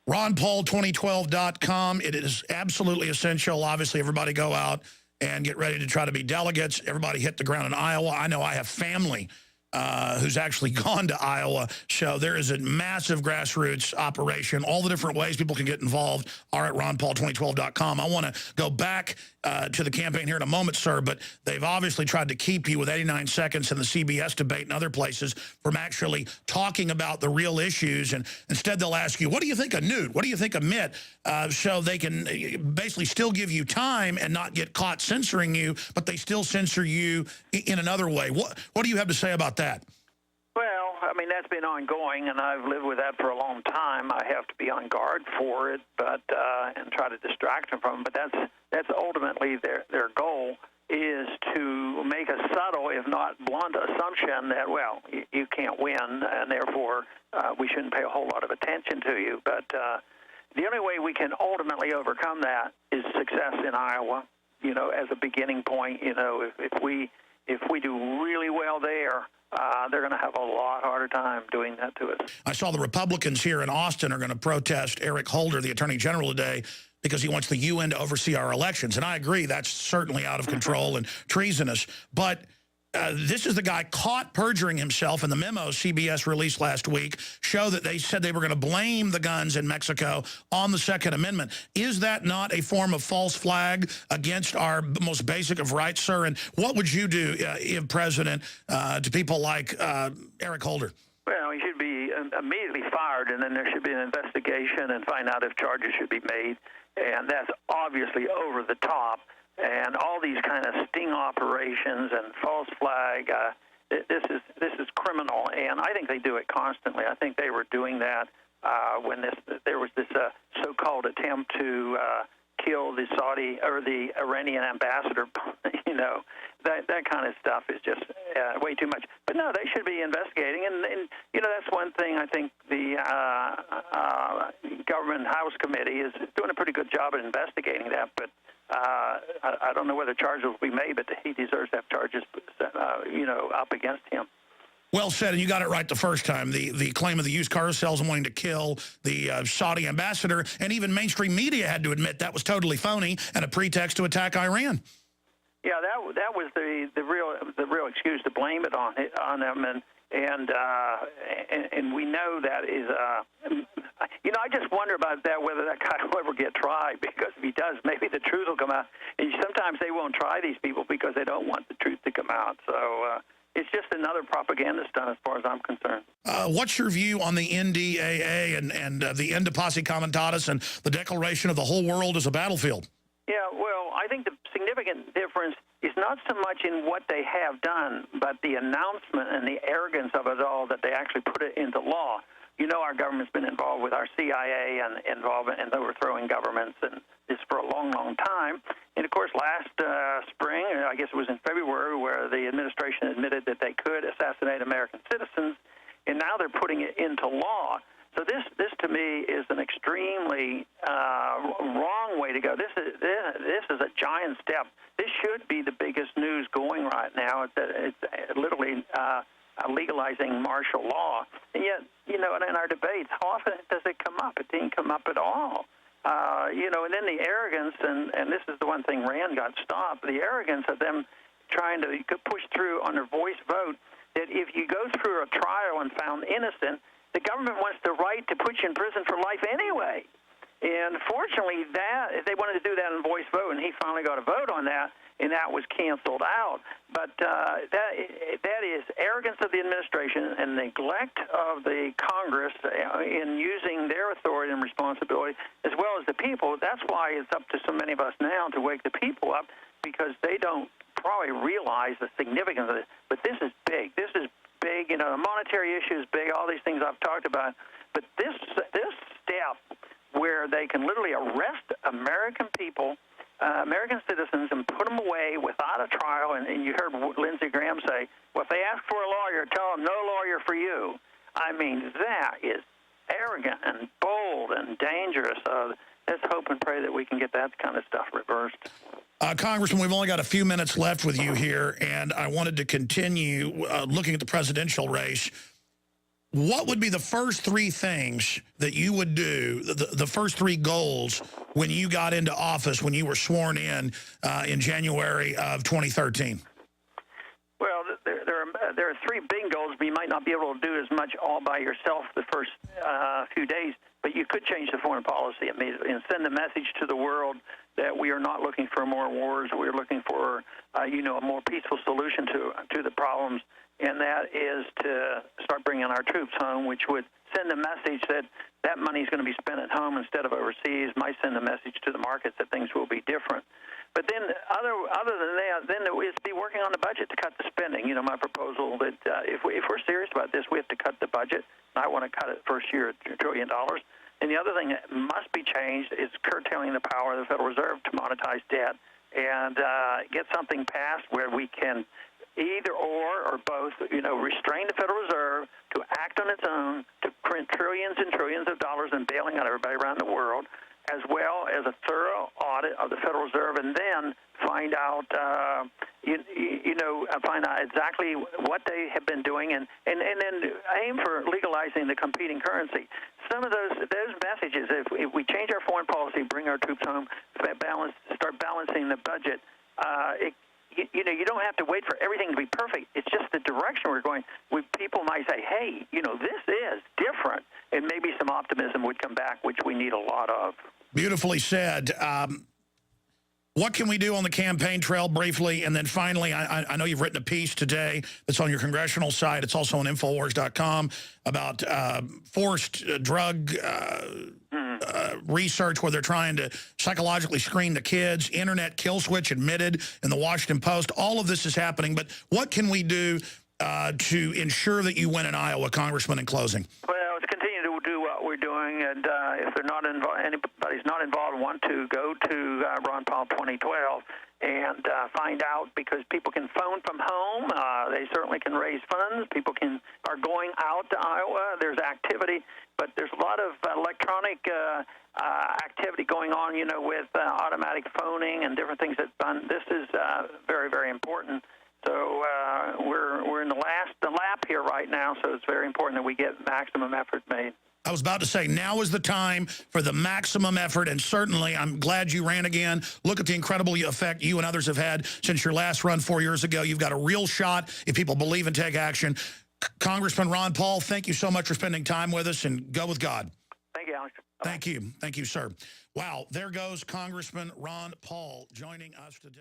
RonPaul2012.com. It is absolutely essential. Obviously, everybody go out and get ready to try to be delegates. Everybody hit the ground in Iowa. I know I have family who's actually gone to Iowa. So there is a massive grassroots operation. All the different ways people can get involved are at RonPaul2012.com. I want to go back to the campaign here in a moment, sir, but they've obviously tried to keep you with 89 seconds in the CBS debate and other places from actually talking about the real issues. And instead they'll ask you, what do you think of Newt? What do you think of Mitt? So they can basically still give you time and not get caught censoring you, but they still censor you in another way. What do you have to say about that? Well, I mean, that's been ongoing, and I've lived with that for a long time. I have to be on guard for it, but and try to distract them from it. But that's ultimately their goal, is to make a subtle, if not blunt, assumption that, well, you can't win, and therefore we shouldn't pay a whole lot of attention to you. But the only way we can ultimately overcome that is success in Iowa. You know, as a beginning point, you know, if we do really well there, they're going to have a lot harder time doing that to us. I saw the Republicans here in Austin are going to protest Eric Holder, the Attorney General, today because he wants the UN to oversee our elections. And I agree, that's certainly out of control and treasonous. But this is the guy caught perjuring himself, and the memo CBS released last week show that they said they were going to blame the guns in Mexico on the Second Amendment. Is that not a form of false flag against our most basic of rights, sir? And what would you do, if president, to people like Eric Holder? Well, he should be immediately fired, and then there should be an investigation and find out if charges should be made. And that's obviously over the top. And all these kind of sting operations and false flag, this is criminal, and I think they do it constantly. I think they were doing that when there was this so-called attempt to kill the Saudi or the Iranian ambassador. You know, that kind of stuff is just way too much. But no, they should be investigating, and you know, that's one thing I think the Government House Committee is doing a pretty good job at investigating that, but. I don't know whether charges will be made, but he deserves to have charges, you know, up against him. Well said, and you got it right the first time. The claim of the used car salesman wanting to kill the Saudi ambassador, and even mainstream media had to admit that was totally phony and a pretext to attack Iran. Yeah, that was the real excuse to blame it on them, and we know that is. You know, I just wonder about that, whether that guy will ever get tried, because if he does, maybe the truth will come out. And sometimes they won't try these people because they don't want the truth to come out. So it's just another propaganda stunt as far as I'm concerned. What's your view on the NDAA and the End of Posse Comitatus and the declaration of the whole world as a battlefield? Yeah, well, I think the significant difference is not so much in what they have done, but the announcement and the arrogance of it all, that they actually put it into law. You know, our government's been involved with our CIA and involvement in overthrowing governments, and this for a long, long time. And, of course, last spring, I guess it was in February, where the administration admitted that they could assassinate American citizens, and now they're putting it into law. So this to me is an extremely wrong way to go. This is a giant step. This should be the biggest news going right now. It's literally legalizing martial law. And yet, you know, in our debates, how often does it come up? It didn't come up at all. You know, and then the arrogance, and this is the one thing Rand got stopped, the arrogance of them trying to push through on their voice vote, that if you go through a trial and found innocent, the government wants the right to put you in prison for life anyway. And fortunately, they wanted to do that in voice vote, and he finally got a vote on that, and that was canceled out. But that is arrogance of the administration and neglect of the Congress in using their authority and responsibility, as well as the people. That's why it's up to so many of us now to wake the people up, because they don't probably realize the significance of it. But this is big. This is big. You know, the monetary issue is big, all these things I've talked about. But this step where they can literally arrest American people, American citizens, and put them away without a trial, and you heard Lindsey Graham say, well, if they ask for a lawyer, tell them no lawyer for you. I mean, that is arrogant and bold and dangerous. Let's hope and pray that we can get that kind of stuff reversed. Congressman, we've only got a few minutes left with you here, and I wanted to continue looking at the presidential race. What would be the first three things that you would do, the first three goals when you got into office, when you were sworn in January of 2013? Well, there are three big goals, but you might not be able to do as much all by yourself the first few days, but you could change the foreign policy immediately and send a message to the world that we are not looking for more wars. We're looking for, a more peaceful solution to the problems, and that is to start bringing our troops home, which would send a message that money is going to be spent at home instead of overseas, might send a message to the markets that things will be different. But then other than that, then it would be working on the budget to cut the spending. My proposal that if we're serious about this, we have to cut the budget. I want to cut it first year at $1 trillion. And the other thing that must be changed is curtailing the power of the Federal Reserve to monetize debt and get something passed where we can either or both, restrain the Federal Reserve to act on its own, to print trillions and trillions of dollars and bailing out everybody around the world, as well as a thorough audit of the Federal Reserve, and then find out, find out exactly what they have been doing, and then aim for legalizing the competing currency. Some of those messages, if we change our foreign policy, bring our troops home, start balancing the budget, you don't have to wait for everything to be perfect. It's just the direction we're going. People might say, hey, this is different, and maybe some optimism would come back, which we need a lot of. Beautifully said. What can we do on the campaign trail briefly? And then finally, I know you've written a piece today that's on your congressional site. It's also on Infowars.com about forced drug research where they're trying to psychologically screen the kids. Internet kill switch admitted in the Washington Post. All of this is happening. But what can we do to ensure that you win in Iowa, Congressman, in closing? Well, to continue to do what we're doing, and if they're not involved, anybody's not involved, want to go to Ron Paul 2012 and find out, because people can phone from home. They certainly can raise funds. People are going out to Iowa. There's activity, but there's a lot of electronic activity going on, with automatic phoning and different things that's done. This is very, very important. So we're in the lap here right now, so it's very important that we get maximum effort made. I was about to say, now is the time for the maximum effort, and certainly I'm glad you ran again. Look at the incredible effect you and others have had since your last run 4 years ago. You've got a real shot if people believe and take action. Congressman Ron Paul, thank you so much for spending time with us, and go with God. Thank you, Alex. Thank you. Thank you, sir. Wow, there goes Congressman Ron Paul joining us today.